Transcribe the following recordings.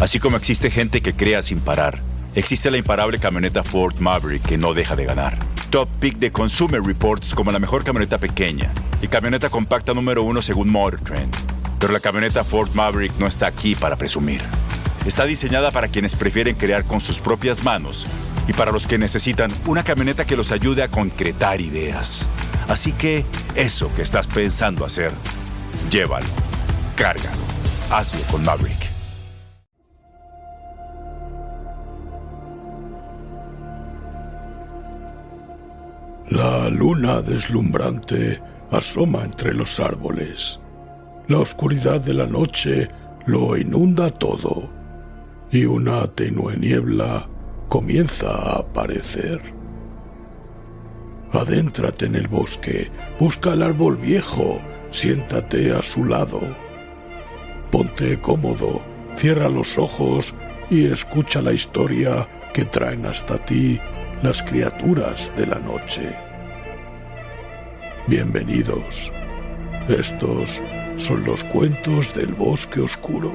Así como existe gente que crea sin parar, existe la imparable camioneta Ford Maverick que no deja de ganar. Top pick de Consumer Reports como la mejor camioneta pequeña y camioneta compacta número 1 según Motor Trend. Pero la camioneta Ford Maverick no está aquí para presumir. Está diseñada para quienes prefieren crear con sus propias manos y para los que necesitan una camioneta que los ayude a concretar ideas. Así que eso que estás pensando hacer, llévalo, cárgalo, hazlo con Maverick. La luna deslumbrante asoma entre los árboles. La oscuridad de la noche lo inunda todo y una tenue niebla comienza a aparecer. Adéntrate en el bosque, busca el árbol viejo, siéntate a su lado. Ponte cómodo, cierra los ojos y escucha la historia que traen hasta ti las criaturas de la noche. Bienvenidos. Estos son los cuentos del bosque oscuro.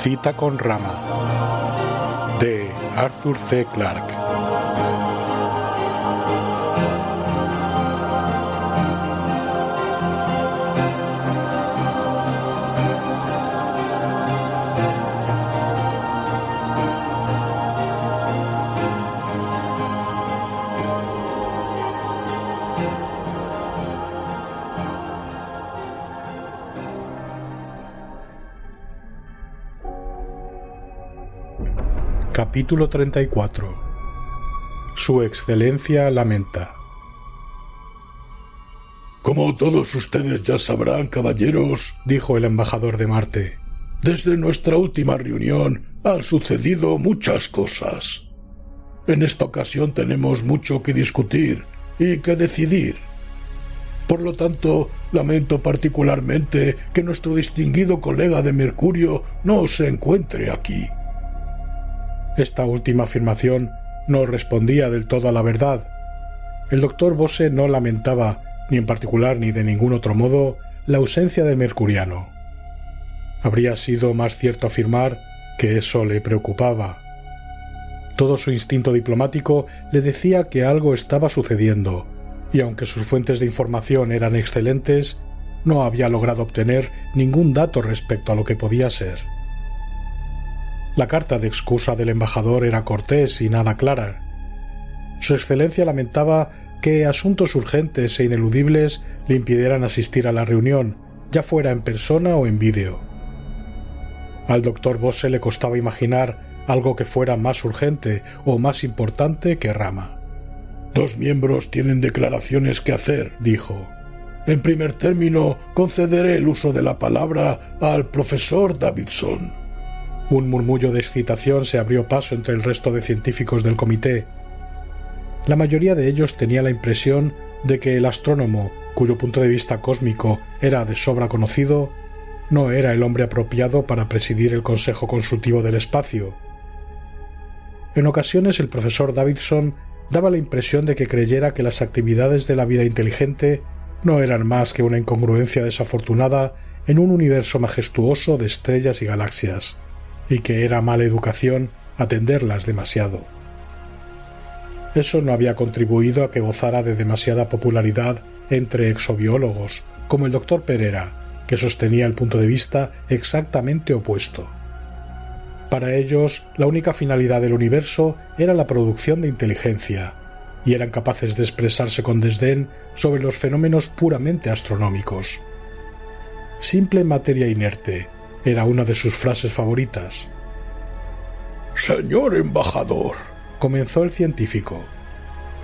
Cita con Rama, de Arthur C. Clarke. Capítulo 34. Su Excelencia lamenta. Como todos ustedes ya sabrán, caballeros, dijo el embajador de Marte, desde nuestra última reunión han sucedido muchas cosas. En esta ocasión tenemos mucho que discutir y que decidir. Por lo tanto, lamento particularmente que nuestro distinguido colega de Mercurio no se encuentre aquí. Esta última afirmación no respondía del todo a la verdad. El doctor Bose no lamentaba, ni en particular ni de ningún otro modo, la ausencia del mercuriano. Habría sido más cierto afirmar que eso le preocupaba. Todo su instinto diplomático le decía que algo estaba sucediendo, y aunque sus fuentes de información eran excelentes, no había logrado obtener ningún dato respecto a lo que podía ser. La carta de excusa del embajador era cortés y nada clara. Su Excelencia lamentaba que asuntos urgentes e ineludibles le impidieran asistir a la reunión, ya fuera en persona o en vídeo. Al doctor Bose le costaba imaginar algo que fuera más urgente o más importante que Rama. Dos miembros tienen declaraciones que hacer, dijo. En primer término, concederé el uso de la palabra al profesor Davidson. Un murmullo de excitación se abrió paso entre el resto de científicos del comité. La mayoría de ellos tenía la impresión de que el astrónomo, cuyo punto de vista cósmico era de sobra conocido, no era el hombre apropiado para presidir el Consejo Consultivo del Espacio. En ocasiones el profesor Davidson daba la impresión de que creyera que las actividades de la vida inteligente no eran más que una incongruencia desafortunada en un universo majestuoso de estrellas y galaxias, y que era mala educación atenderlas demasiado. Eso no había contribuido a que gozara de demasiada popularidad entre exobiólogos, como el doctor Pereira, que sostenía el punto de vista exactamente opuesto. Para ellos, la única finalidad del universo era la producción de inteligencia, y eran capaces de expresarse con desdén sobre los fenómenos puramente astronómicos. Simple materia inerte era una de sus frases favoritas. Señor embajador, comenzó el científico,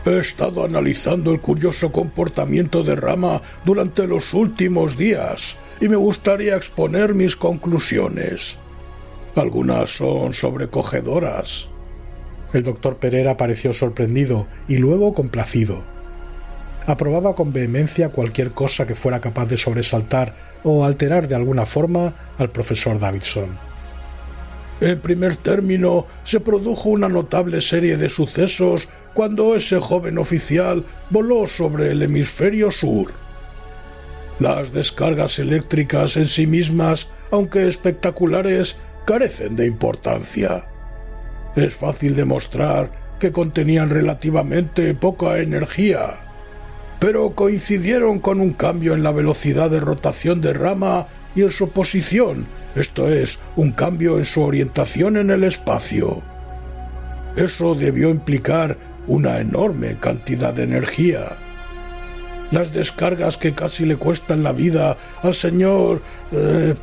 he estado analizando el curioso comportamiento de Rama durante los últimos días y me gustaría exponer mis conclusiones. Algunas son sobrecogedoras. El doctor Pereira pareció sorprendido y luego complacido. Aprobaba con vehemencia cualquier cosa que fuera capaz de sobresaltar o alterar de alguna forma al profesor Davidson. En primer término, se produjo una notable serie de sucesos cuando ese joven oficial voló sobre el hemisferio sur. Las descargas eléctricas en sí mismas, aunque espectaculares, carecen de importancia. Es fácil demostrar que contenían relativamente poca energía, pero coincidieron con un cambio en la velocidad de rotación de Rama y en su posición, esto es, un cambio en su orientación en el espacio. Eso debió implicar una enorme cantidad de energía. Las descargas que casi le cuestan la vida al señor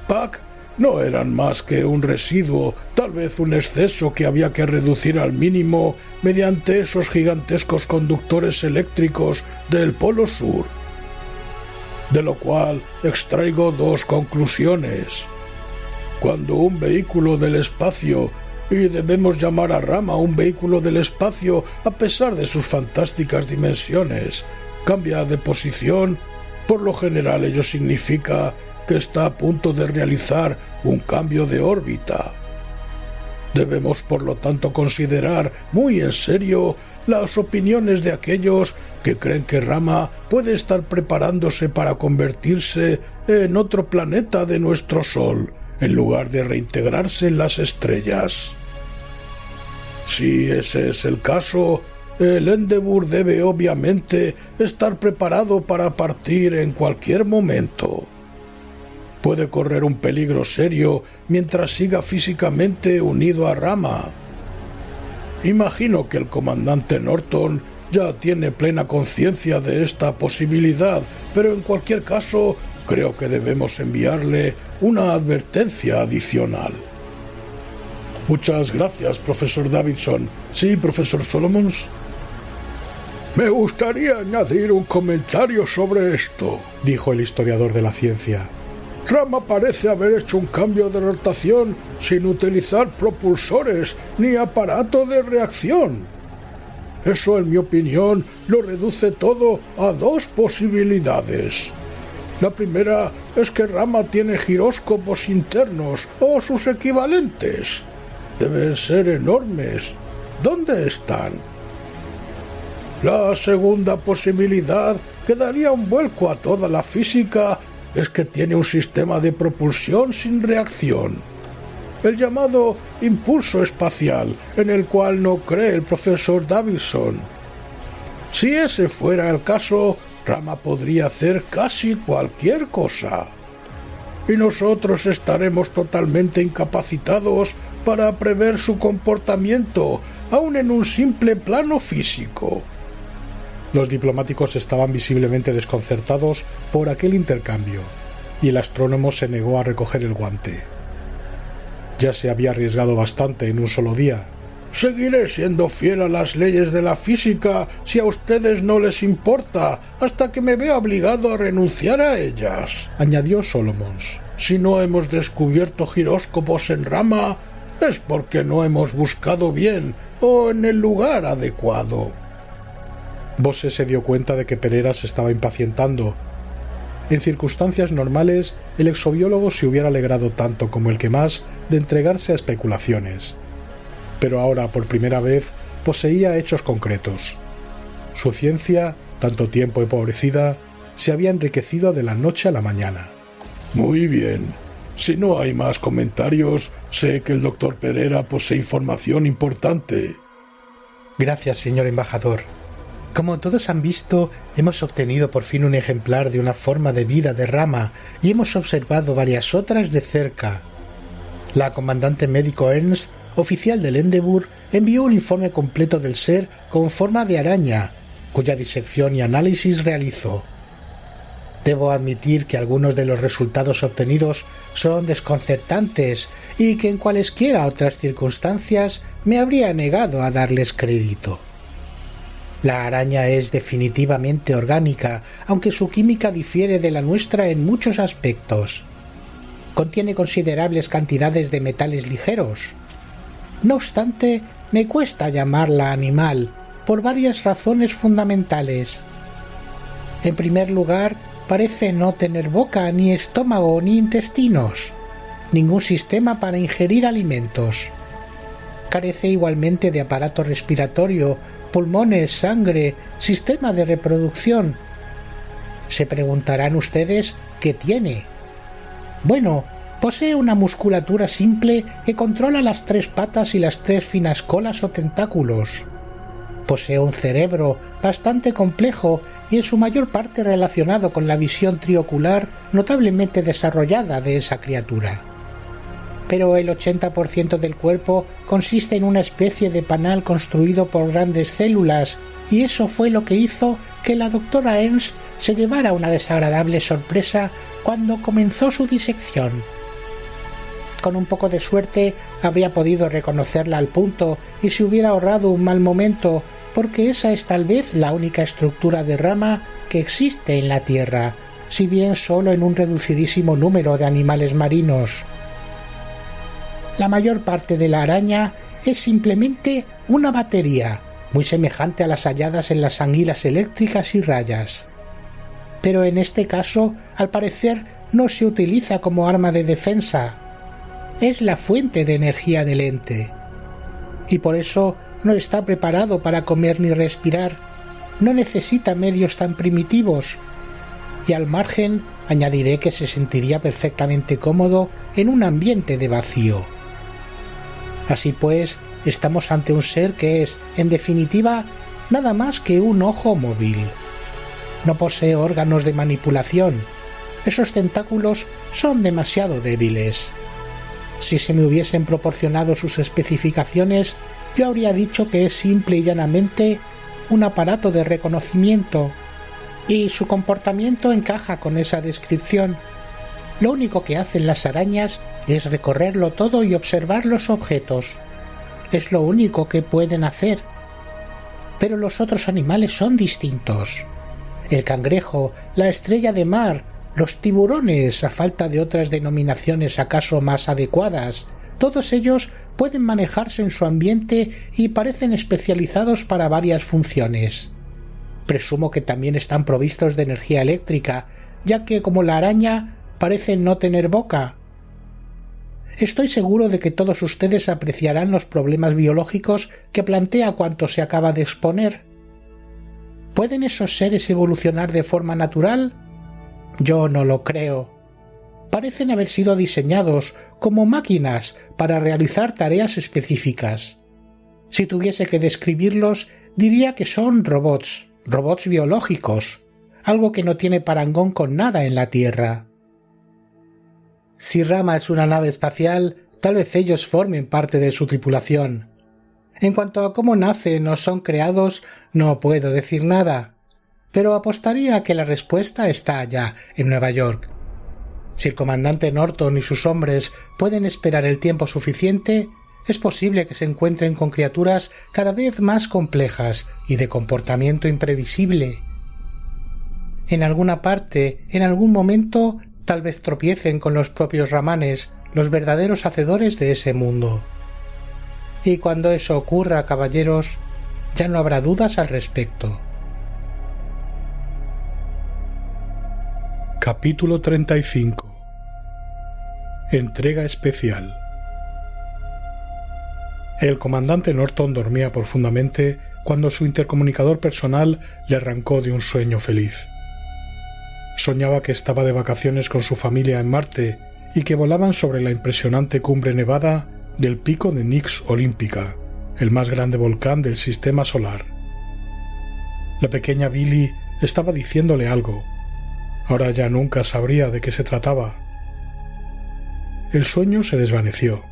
Pack no eran más que un residuo, tal vez un exceso que había que reducir al mínimo mediante esos gigantescos conductores eléctricos del Polo Sur. De lo cual extraigo dos conclusiones. Cuando un vehículo del espacio, y debemos llamar a Rama un vehículo del espacio a pesar de sus fantásticas dimensiones, cambia de posición, por lo general ello significa que está a punto de realizar un cambio de órbita. Debemos, por lo tanto, considerar muy en serio las opiniones de aquellos que creen que Rama puede estar preparándose para convertirse en otro planeta de nuestro Sol, en lugar de reintegrarse en las estrellas. Si ese es el caso, el Endeavour debe obviamente estar preparado para partir en cualquier momento. Puede correr un peligro serio mientras siga físicamente unido a Rama. Imagino que el comandante Norton ya tiene plena conciencia de esta posibilidad, pero en cualquier caso creo que debemos enviarle una advertencia adicional. Muchas gracias, profesor Davidson. Sí, profesor Solomons. Me gustaría añadir un comentario sobre esto, dijo el historiador de la ciencia. Rama parece haber hecho un cambio de rotación sin utilizar propulsores ni aparato de reacción. Eso, en mi opinión, lo reduce todo a dos posibilidades. La primera es que Rama tiene giróscopos internos o sus equivalentes. Deben ser enormes. ¿Dónde están? La segunda posibilidad, que daría un vuelco a toda la física, es que tiene un sistema de propulsión sin reacción, el llamado impulso espacial, en el cual no cree el profesor Davidson. Si ese fuera el caso, Rama podría hacer casi cualquier cosa. Y nosotros estaremos totalmente incapacitados para prever su comportamiento, aun en un simple plano físico. Los diplomáticos estaban visiblemente desconcertados por aquel intercambio, y el astrónomo se negó a recoger el guante. Ya se había arriesgado bastante en un solo día. Seguiré siendo fiel a las leyes de la física si a ustedes no les importa, hasta que me vea obligado a renunciar a ellas, añadió Solomons. Si no hemos descubierto giróscopos en Rama, es porque no hemos buscado bien o en el lugar adecuado. Bose se dio cuenta de que Pereira se estaba impacientando. En circunstancias normales, el exobiólogo se hubiera alegrado tanto como el que más de entregarse a especulaciones. Pero ahora, por primera vez, poseía hechos concretos. Su ciencia, tanto tiempo empobrecida, se había enriquecido de la noche a la mañana. Muy bien. Si no hay más comentarios, sé que el doctor Pereira posee información importante. Gracias, señor embajador. Como todos han visto, hemos obtenido por fin un ejemplar de una forma de vida de Rama y hemos observado varias otras de cerca. La comandante médico Ernst, oficial del Endeavour, envió un informe completo del ser con forma de araña cuya disección y análisis realizó. Debo admitir que algunos de los resultados obtenidos son desconcertantes y que en cualesquiera otras circunstancias me habría negado a darles crédito. La araña es definitivamente orgánica, aunque su química difiere de la nuestra en muchos aspectos. Contiene considerables cantidades de metales ligeros. No obstante, me cuesta llamarla animal, por varias razones fundamentales. En primer lugar, parece no tener boca, ni estómago, ni intestinos, ningún sistema para ingerir alimentos. Carece igualmente de aparato respiratorio, pulmones, sangre, sistema de reproducción. Se preguntarán ustedes ¿qué tiene? Bueno, posee una musculatura simple que controla las 3 patas y las 3 finas colas o tentáculos. Posee un cerebro bastante complejo y en su mayor parte relacionado con la visión triocular notablemente desarrollada de esa criatura. Pero el 80% del cuerpo consiste en una especie de panal construido por grandes células, y eso fue lo que hizo que la doctora Ernst se llevara una desagradable sorpresa cuando comenzó su disección. Con un poco de suerte habría podido reconocerla al punto y se hubiera ahorrado un mal momento, porque esa es tal vez la única estructura de rama que existe en la Tierra, si bien solo en un reducidísimo número de animales marinos. La mayor parte de la araña es simplemente una batería, muy semejante a las halladas en las anguilas eléctricas y rayas. Pero en este caso, al parecer, no se utiliza como arma de defensa. Es la fuente de energía del ente. Y por eso no está preparado para comer ni respirar, no necesita medios tan primitivos, y al margen añadiré que se sentiría perfectamente cómodo en un ambiente de vacío. Así pues, estamos ante un ser que es, en definitiva, nada más que un ojo móvil. No posee órganos de manipulación. Esos tentáculos son demasiado débiles. Si se me hubiesen proporcionado sus especificaciones, yo habría dicho que es simple y llanamente un aparato de reconocimiento, y su comportamiento encaja con esa descripción. Lo único que hacen las arañas es recorrerlo todo y observar los objetos. Es lo único que pueden hacer. Pero los otros animales son distintos. El cangrejo, la estrella de mar, los tiburones, a falta de otras denominaciones acaso más adecuadas, todos ellos pueden manejarse en su ambiente y parecen especializados para varias funciones. Presumo que también están provistos de energía eléctrica, ya que, como la araña, parecen no tener boca. Estoy seguro de que todos ustedes apreciarán los problemas biológicos que plantea cuanto se acaba de exponer. ¿Pueden esos seres evolucionar de forma natural? Yo no lo creo. Parecen haber sido diseñados como máquinas para realizar tareas específicas. Si tuviese que describirlos, diría que son robots biológicos, algo que no tiene parangón con nada en la Tierra. Si Rama es una nave espacial, tal vez ellos formen parte de su tripulación. En cuanto a cómo nacen o son creados, no puedo decir nada, pero apostaría a que la respuesta está allá, en Nueva York. Si el comandante Norton y sus hombres pueden esperar el tiempo suficiente, es posible que se encuentren con criaturas cada vez más complejas y de comportamiento imprevisible. En alguna parte, en algún momento, tal vez tropiecen con los propios ramanes, los verdaderos hacedores de ese mundo. Y cuando eso ocurra, caballeros, ya no habrá dudas al respecto. Capítulo 35. Entrega especial. El comandante Norton dormía profundamente cuando su intercomunicador personal le arrancó de un sueño feliz. Soñaba que estaba de vacaciones con su familia en Marte y que volaban sobre la impresionante cumbre nevada del pico de Nix Olímpica, el más grande volcán del sistema solar. La pequeña Billy estaba diciéndole algo. Ahora ya nunca sabría de qué se trataba. El sueño se desvaneció.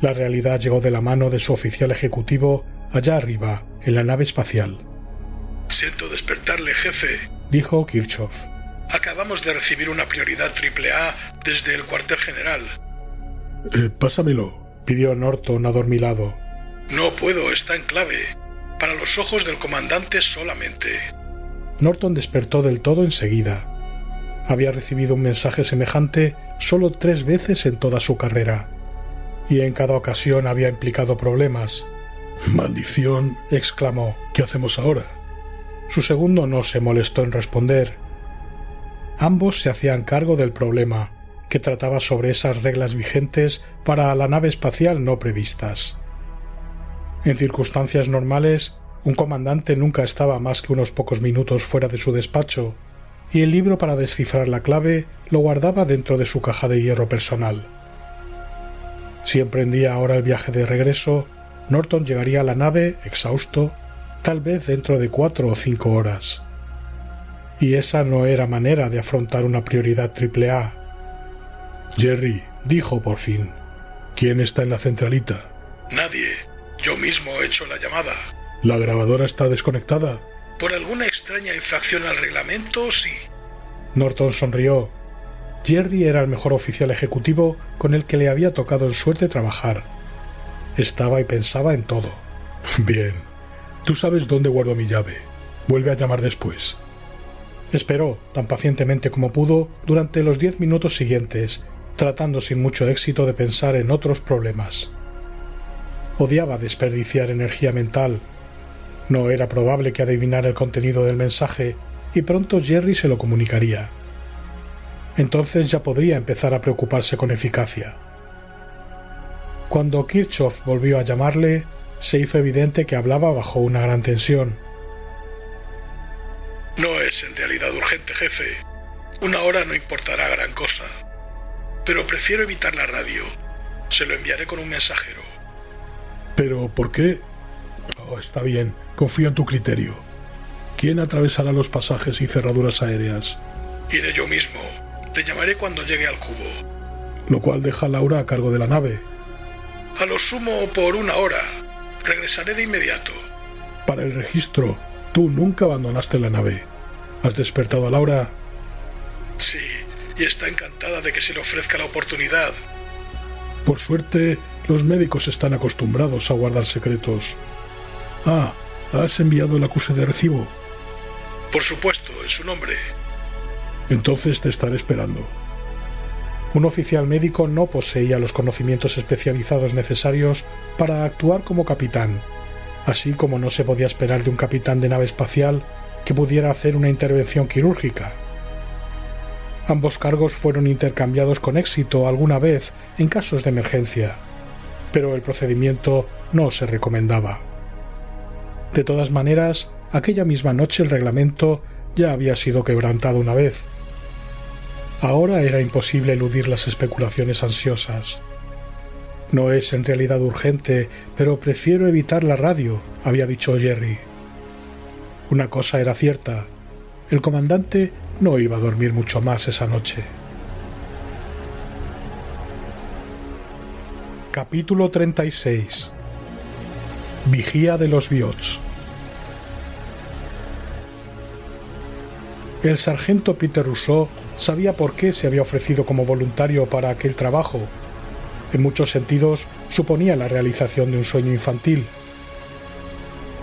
La realidad llegó de la mano de su oficial ejecutivo allá arriba, en la nave espacial. Siento despertarle, jefe, dijo Kirchhoff. Acabamos de recibir una prioridad AAA desde el cuartel general. Pásamelo, pidió Norton adormilado. No puedo, está en clave. Para los ojos del comandante solamente. Norton despertó del todo enseguida. Había recibido un mensaje semejante solo 3 veces en toda su carrera, y en cada ocasión había implicado problemas. «Maldición», exclamó. «¿Qué hacemos ahora?» Su segundo no se molestó en responder. Ambos se hacían cargo del problema, que trataba sobre esas reglas vigentes para la nave espacial no previstas. En circunstancias normales, un comandante nunca estaba más que unos pocos minutos fuera de su despacho, y el libro para descifrar la clave lo guardaba dentro de su caja de hierro personal. Si emprendía ahora el viaje de regreso, Norton llegaría a la nave, exhausto, tal vez dentro de 4 o 5 horas. Y esa no era manera de afrontar una prioridad AAA. «Jerry», dijo por fin. «¿Quién está en la centralita?» «Nadie. Yo mismo he hecho la llamada». ¿La grabadora está desconectada?» «Por alguna extraña infracción al reglamento, sí». Norton sonrió. Jerry era el mejor oficial ejecutivo con el que le había tocado en suerte trabajar. Estaba y pensaba en todo. «Bien. Tú sabes dónde guardo mi llave. Vuelve a llamar después». Esperó, tan pacientemente como pudo, durante los 10 minutos siguientes, tratando sin mucho éxito de pensar en otros problemas. Odiaba desperdiciar energía mental. No era probable que adivinara el contenido del mensaje, y pronto Jerry se lo comunicaría. Entonces ya podría empezar a preocuparse con eficacia. Cuando Kirchhoff volvió a llamarle, se hizo evidente que hablaba bajo una gran tensión. «No es en realidad urgente, jefe. 1 hora no importará gran cosa. Pero prefiero evitar la radio. Se lo enviaré con un mensajero». «¿Pero por qué?» «Oh, está bien. Confío en tu criterio. ¿Quién atravesará los pasajes y cerraduras aéreas?» «Iré yo mismo. Le llamaré cuando llegue al cubo». «Lo cual deja a Laura a cargo de la nave». «A lo sumo por 1 hora. Regresaré de inmediato». «Para el registro, tú nunca abandonaste la nave. ¿Has despertado a Laura?» «Sí, y está encantada de que se le ofrezca la oportunidad». «Por suerte, los médicos están acostumbrados a guardar secretos». «Ah, ¿has enviado el acuse de recibo?» «Por supuesto, en su nombre». «Entonces te estaré esperando». Un oficial médico no poseía los conocimientos especializados necesarios para actuar como capitán, así como no se podía esperar de un capitán de nave espacial que pudiera hacer una intervención quirúrgica. Ambos cargos fueron intercambiados con éxito alguna vez en casos de emergencia, pero el procedimiento no se recomendaba. De todas maneras, aquella misma noche el reglamento ya había sido quebrantado una vez. Ahora era imposible eludir las especulaciones ansiosas. «No es en realidad urgente, pero prefiero evitar la radio», había dicho Jerry. Una cosa era cierta: el comandante no iba a dormir mucho más esa noche. Capítulo 36. Vigía de los Biots. El sargento Peter Rousseau sabía por qué se había ofrecido como voluntario para aquel trabajo. En muchos sentidos suponía la realización de un sueño infantil.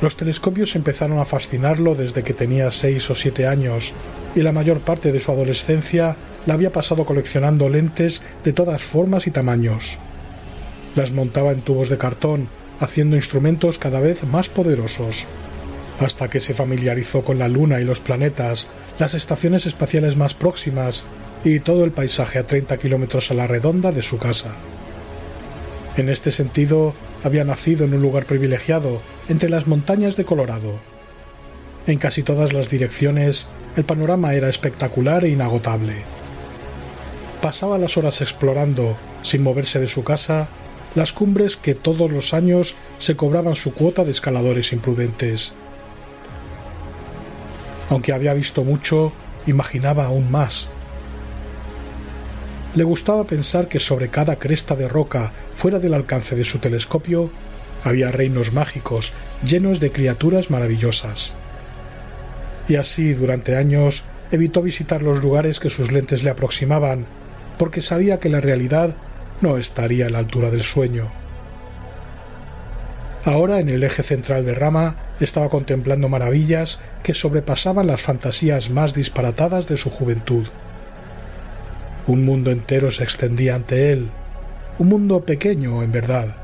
Los telescopios empezaron a fascinarlo desde que tenía 6 o 7 años, y la mayor parte de su adolescencia la había pasado coleccionando lentes de todas formas y tamaños. Las montaba en tubos de cartón, haciendo instrumentos cada vez más poderosos, hasta que se familiarizó con la Luna y los planetas, las estaciones espaciales más próximas y todo el paisaje a 30 kilómetros a la redonda de su casa. En este sentido, había nacido en un lugar privilegiado, entre las montañas de Colorado. En casi todas las direcciones, el panorama era espectacular e inagotable. Pasaba las horas explorando, sin moverse de su casa, las cumbres que todos los años se cobraban su cuota de escaladores imprudentes. Aunque había visto mucho, imaginaba aún más. Le gustaba pensar que sobre cada cresta de roca, fuera del alcance de su telescopio, había reinos mágicos llenos de criaturas maravillosas. y así durante años evitó visitar los lugares que sus lentes le aproximaban, porque sabía que la realidad no estaría a la altura del sueño. Ahora, en el eje central de Rama, estaba contemplando maravillas que sobrepasaban las fantasías más disparatadas de su juventud. Un mundo entero se extendía ante él, un mundo pequeño en verdad.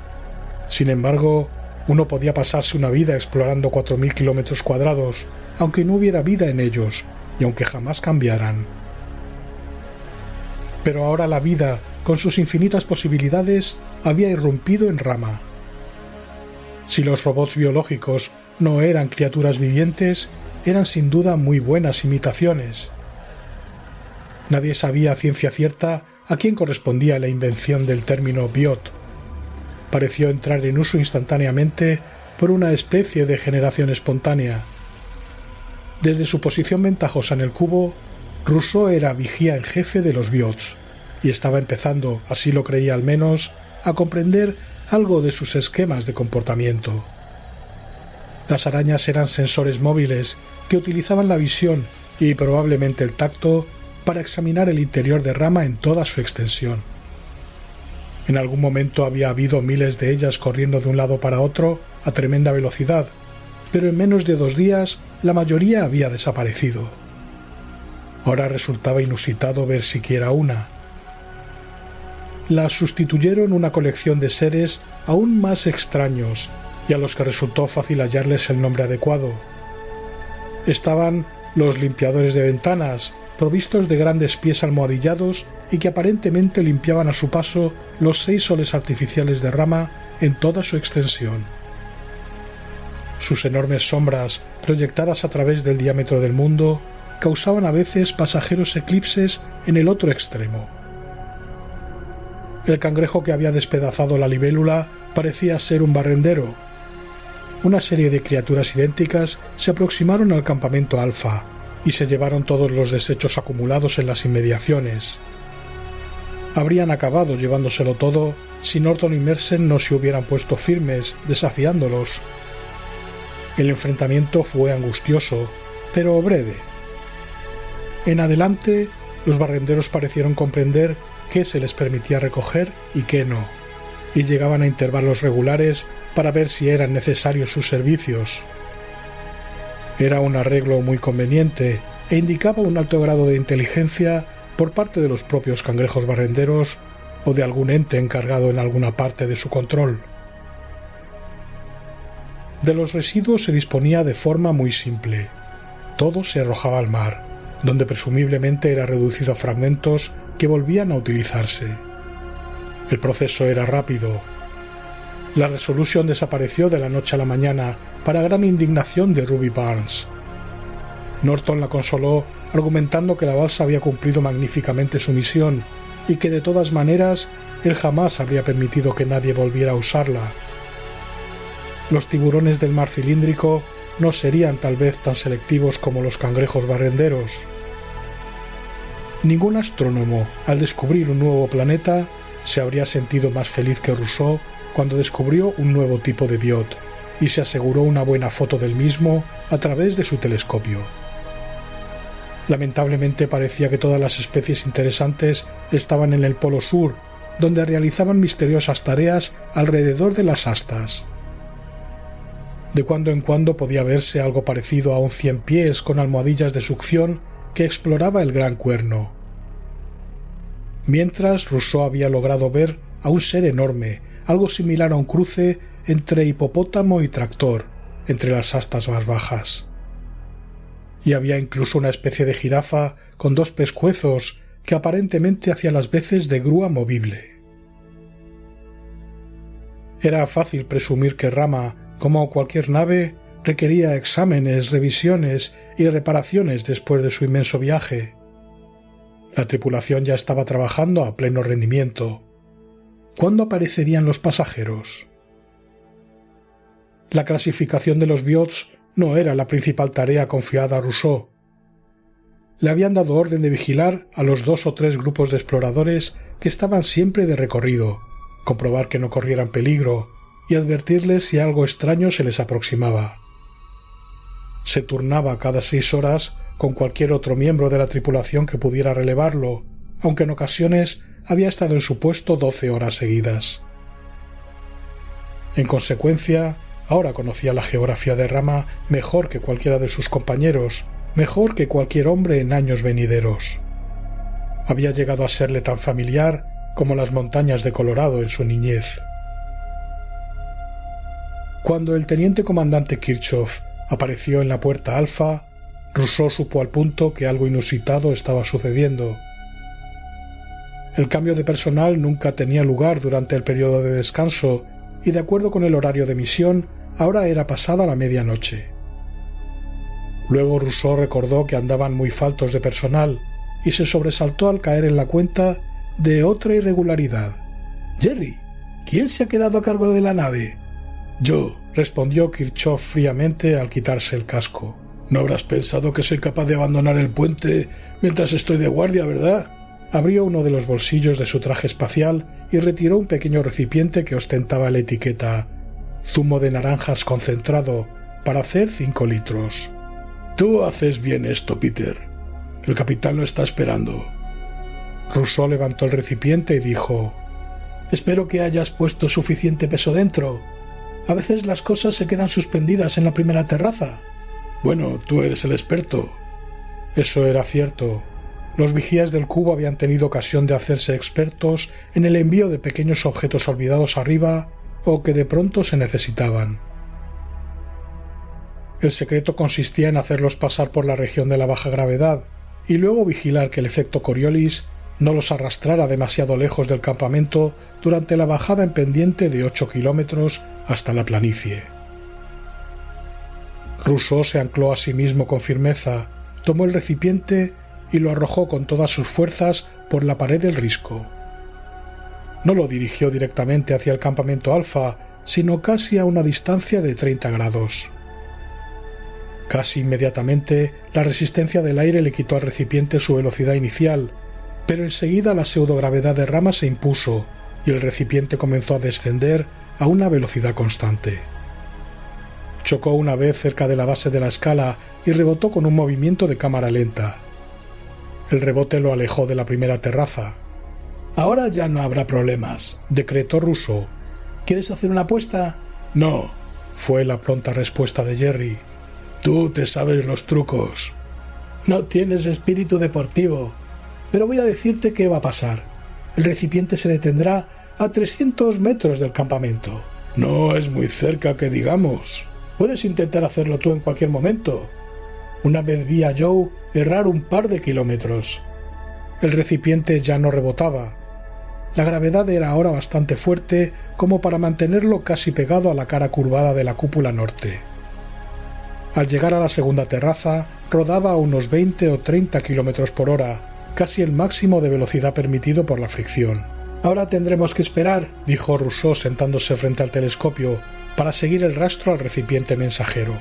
Sin embargo, uno podía pasarse una vida explorando 4.000 kilómetros cuadrados, aunque no hubiera vida en ellos y aunque jamás cambiaran. Pero ahora la vida, con sus infinitas posibilidades, había irrumpido en Rama. Si los robots biológicos no eran criaturas vivientes, eran sin duda muy buenas imitaciones. Nadie sabía a ciencia cierta a quién correspondía la invención del término biot. Pareció entrar en uso instantáneamente por una especie de generación espontánea. Desde su posición ventajosa en el cubo, Rousseau era vigía en jefe de los biots, y estaba empezando, así lo creía al menos, a comprender algo de sus esquemas de comportamiento. Las arañas eran sensores móviles que utilizaban la visión y probablemente el tacto para examinar el interior de Rama en toda su extensión. En algún momento había habido miles de ellas corriendo de un lado para otro a tremenda velocidad, pero en menos de 2 días la mayoría había desaparecido. Ahora resultaba inusitado ver siquiera una. Las sustituyeron una colección de seres aún más extraños y a los que resultó fácil hallarles el nombre adecuado. Estaban los limpiadores de ventanas, provistos de grandes pies almohadillados y que aparentemente limpiaban a su paso los 6 soles artificiales de Rama en toda su extensión. Sus enormes sombras, proyectadas a través del diámetro del mundo, causaban a veces pasajeros eclipses en el otro extremo. El cangrejo que había despedazado la libélula parecía ser un barrendero. Una serie de criaturas idénticas se aproximaron al campamento Alfa y se llevaron todos los desechos acumulados en las inmediaciones. Habrían acabado llevándoselo todo si Norton y Mersenne no se hubieran puesto firmes, desafiándolos. El enfrentamiento fue angustioso, pero breve. En adelante, los barrenderos parecieron comprender qué se les permitía recoger y qué no, y llegaban a intervalos regulares para ver si eran necesarios sus servicios. Era un arreglo muy conveniente e indicaba un alto grado de inteligencia por parte de los propios cangrejos barrenderos o de algún ente encargado en alguna parte de su control. De los residuos se disponía de forma muy simple. Todo se arrojaba al mar, donde presumiblemente era reducido a fragmentos que volvían a utilizarse. El proceso era rápido. La Resolution desapareció de la noche a la mañana para gran indignación de Ruby Barnes. Norton la consoló argumentando que la balsa había cumplido magníficamente su misión y que de todas maneras él jamás habría permitido que nadie volviera a usarla. Los tiburones del mar cilíndrico no serían tal vez tan selectivos como los cangrejos barrenderos. Ningún astrónomo, al descubrir un nuevo planeta, se habría sentido más feliz que Rousseau cuando descubrió un nuevo tipo de biot y se aseguró una buena foto del mismo a través de su telescopio. Lamentablemente parecía que todas las especies interesantes estaban en el polo sur, donde realizaban misteriosas tareas alrededor de las astas. De cuando en cuando podía verse algo parecido a un 100 pies con almohadillas de succión que exploraba el gran cuerno. Mientras, Rousseau había logrado ver a un ser enorme, algo similar a un cruce entre hipopótamo y tractor, entre las astas más bajas. Y había incluso una especie de jirafa con 2 pescuezos que aparentemente hacía las veces de grúa movible. Era fácil presumir que Rama, como cualquier nave, requería exámenes, revisiones y reparaciones después de su inmenso viaje. La tripulación ya estaba trabajando a pleno rendimiento. ¿Cuándo aparecerían los pasajeros? La clasificación de los biots no era la principal tarea confiada a Rousseau. Le habían dado orden de vigilar a los 2 o 3 grupos de exploradores que estaban siempre de recorrido, comprobar que no corrieran peligro y advertirles si algo extraño se les aproximaba. Se turnaba cada 6 horas con cualquier otro miembro de la tripulación que pudiera relevarlo, aunque en ocasiones había estado en su puesto 12 horas seguidas. En consecuencia, ahora conocía la geografía de Rama mejor que cualquiera de sus compañeros, mejor que cualquier hombre en años venideros. Había llegado a serle tan familiar como las montañas de Colorado en su niñez. Cuando el teniente comandante Kirchhoff apareció en la puerta Alfa, Rousseau supo al punto que algo inusitado estaba sucediendo. El cambio de personal nunca tenía lugar durante el periodo de descanso y, de acuerdo con el horario de misión, ahora era pasada la medianoche. Luego Rousseau recordó que andaban muy faltos de personal y se sobresaltó al caer en la cuenta de otra irregularidad. «Jerry, ¿quién se ha quedado a cargo de la nave?» «Yo», respondió Kirchhoff fríamente al quitarse el casco. «No habrás pensado que soy capaz de abandonar el puente mientras estoy de guardia, ¿verdad?» Abrió uno de los bolsillos de su traje espacial y retiró un pequeño recipiente que ostentaba la etiqueta «Zumo de naranjas concentrado para hacer 5 litros». «Tú haces bien esto, Peter. El capitán lo está esperando». Rousseau levantó el recipiente y dijo: «Espero que hayas puesto suficiente peso dentro. A veces las cosas se quedan suspendidas en la primera terraza». «Bueno, tú eres el experto». Eso era cierto. Los vigías del cubo habían tenido ocasión de hacerse expertos en el envío de pequeños objetos olvidados arriba o que de pronto se necesitaban. El secreto consistía en hacerlos pasar por la región de la baja gravedad y luego vigilar que el efecto Coriolis no los arrastrara demasiado lejos del campamento durante la bajada en pendiente de 8 kilómetros hasta la planicie. Rousseau se ancló a sí mismo con firmeza, tomó el recipiente y lo arrojó con todas sus fuerzas por la pared del risco. No lo dirigió directamente hacia el campamento Alfa, sino casi a una distancia de 30 grados. Casi inmediatamente, la resistencia del aire le quitó al recipiente su velocidad inicial, pero enseguida la pseudogravedad de Rama se impuso y el recipiente comenzó a descender a una velocidad constante. Chocó una vez cerca de la base de la escala y rebotó con un movimiento de cámara lenta. El rebote lo alejó de la primera terraza. «Ahora ya no habrá problemas», decretó Rousseau. «¿Quieres hacer una apuesta?» «No», fue la pronta respuesta de Jerry. «Tú te sabes los trucos». «No tienes espíritu deportivo, pero voy a decirte qué va a pasar. El recipiente se detendrá a 300 metros del campamento». «No es muy cerca que digamos». «Puedes intentar hacerlo tú en cualquier momento. Una vez vi a Joe errar un par de kilómetros. El recipiente ya no rebotaba. La gravedad era ahora bastante fuerte como para mantenerlo casi pegado a la cara curvada de la cúpula norte. Al llegar a la segunda terraza, rodaba a unos 20 o 30 kilómetros por hora, casi el máximo de velocidad permitido por la fricción. «Ahora tendremos que esperar», dijo Rousseau sentándose frente al telescopio, para seguir el rastro al recipiente mensajero.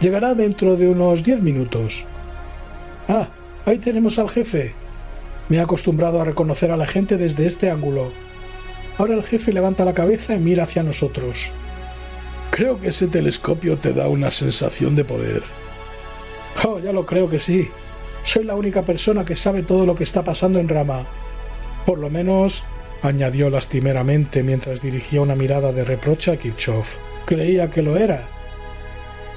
«Llegará dentro de unos 10 minutos». «Ah, ahí tenemos al jefe». Me he acostumbrado a reconocer a la gente desde este ángulo. Ahora el jefe levanta la cabeza y mira hacia nosotros. «Creo que ese telescopio te da una sensación de poder». «Oh, ya lo creo que sí. Soy la única persona que sabe todo lo que está pasando en Rama. Por lo menos», añadió lastimeramente mientras dirigía una mirada de reproche a Kirchhoff, «creía que lo era».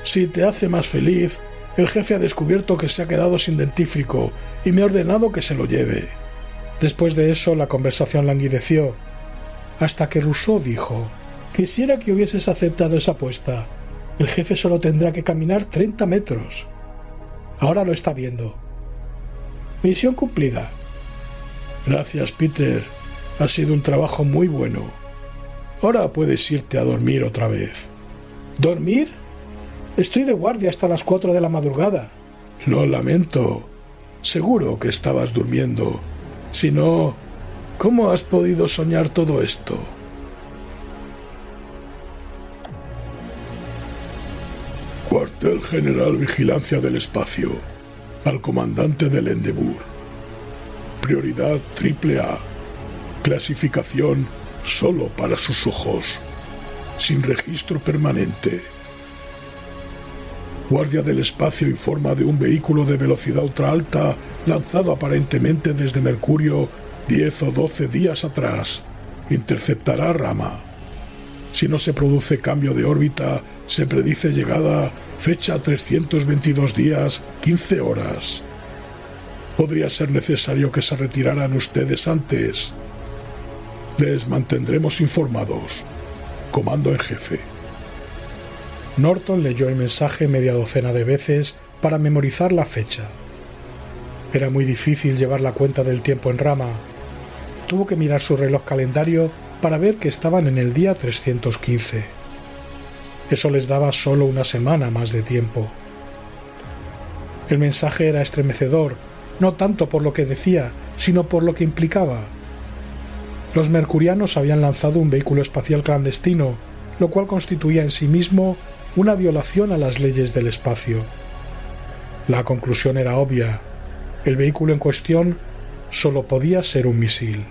«Si te hace más feliz, el jefe ha descubierto que se ha quedado sin dentífrico y me ha ordenado que se lo lleve». Después de eso la conversación languideció, hasta que Rousseau dijo: «Quisiera que hubieses aceptado esa apuesta. El jefe solo tendrá que caminar 30 metros. Ahora lo está viendo. Misión cumplida». «Gracias, Peter. Ha sido un trabajo muy bueno. Ahora puedes irte a dormir otra vez». «¿Dormir? Estoy de guardia hasta las 4 de la madrugada». «Lo lamento. Seguro que estabas durmiendo. Si no, ¿cómo has podido soñar todo esto?» Cuartel General Vigilancia del Espacio. Al comandante del Endeavour. Prioridad AAA. Clasificación solo para sus ojos. Sin registro permanente. Guardia del Espacio informa de un vehículo de velocidad ultra alta lanzado aparentemente desde Mercurio 10 o 12 días atrás. Interceptará Rama. Si no se produce cambio de órbita, se predice llegada fecha 322 días, 15 horas. Podría ser necesario que se retiraran ustedes antes. Les mantendremos informados. Comando en jefe. Norton leyó el mensaje media docena de veces para memorizar la fecha. Era muy difícil llevar la cuenta del tiempo en Rama. Tuvo que mirar su reloj calendario para ver que estaban en el día 315. Eso les daba solo una semana más de tiempo. El mensaje era estremecedor, no tanto por lo que decía, sino por lo que implicaba. Los mercurianos habían lanzado un vehículo espacial clandestino, lo cual constituía en sí mismo una violación a las leyes del espacio. La conclusión era obvia. El vehículo en cuestión solo podía ser un misil.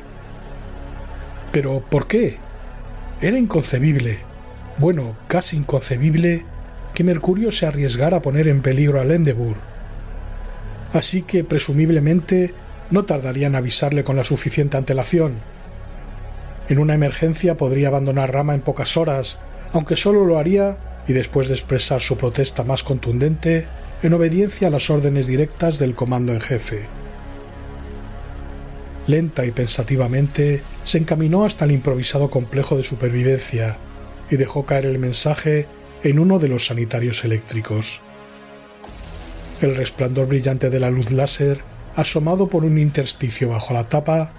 ¿Pero por qué? Era inconcebible, bueno, casi inconcebible, que Mercurio se arriesgara a poner en peligro al Endeavour. Así que, presumiblemente, no tardaría en avisarle con la suficiente antelación. En una emergencia podría abandonar Rama en pocas horas, aunque solo lo haría, y después de expresar su protesta más contundente, en obediencia a las órdenes directas del comando en jefe. Lenta y pensativamente se encaminó hasta el improvisado complejo de supervivencia y dejó caer el mensaje en uno de los sanitarios eléctricos. El resplandor brillante de la luz láser, asomado por un intersticio bajo la tapa,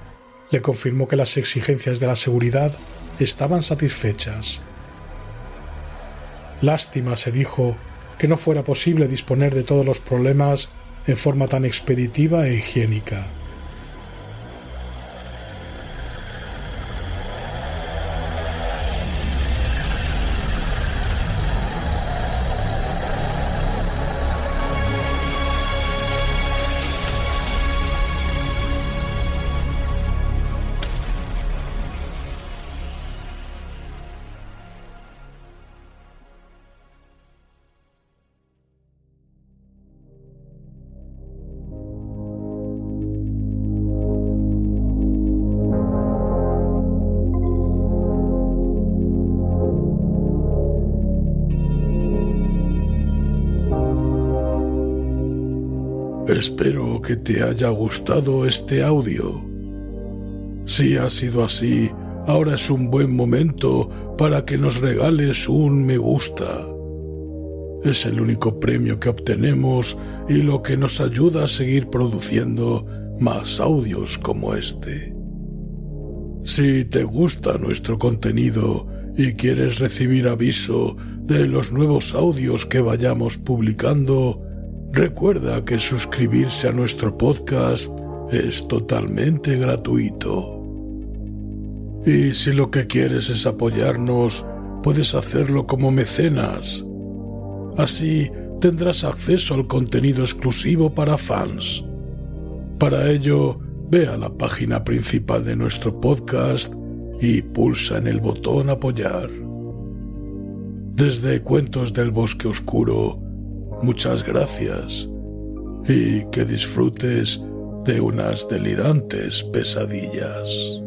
le confirmó que las exigencias de la seguridad estaban satisfechas. Lástima, se dijo, que no fuera posible disponer de todos los problemas en forma tan expeditiva e higiénica. Espero que te haya gustado este audio. Si ha sido así, ahora es un buen momento para que nos regales un me gusta. Es el único premio que obtenemos y lo que nos ayuda a seguir produciendo más audios como este. Si te gusta nuestro contenido y quieres recibir aviso de los nuevos audios que vayamos publicando, recuerda que suscribirse a nuestro podcast es totalmente gratuito. Y si lo que quieres es apoyarnos, puedes hacerlo como mecenas. Así tendrás acceso al contenido exclusivo para fans. Para ello, ve a la página principal de nuestro podcast y pulsa en el botón Apoyar. Desde Cuentos del Bosque Oscuro, muchas gracias y que disfrutes de unas delirantes pesadillas.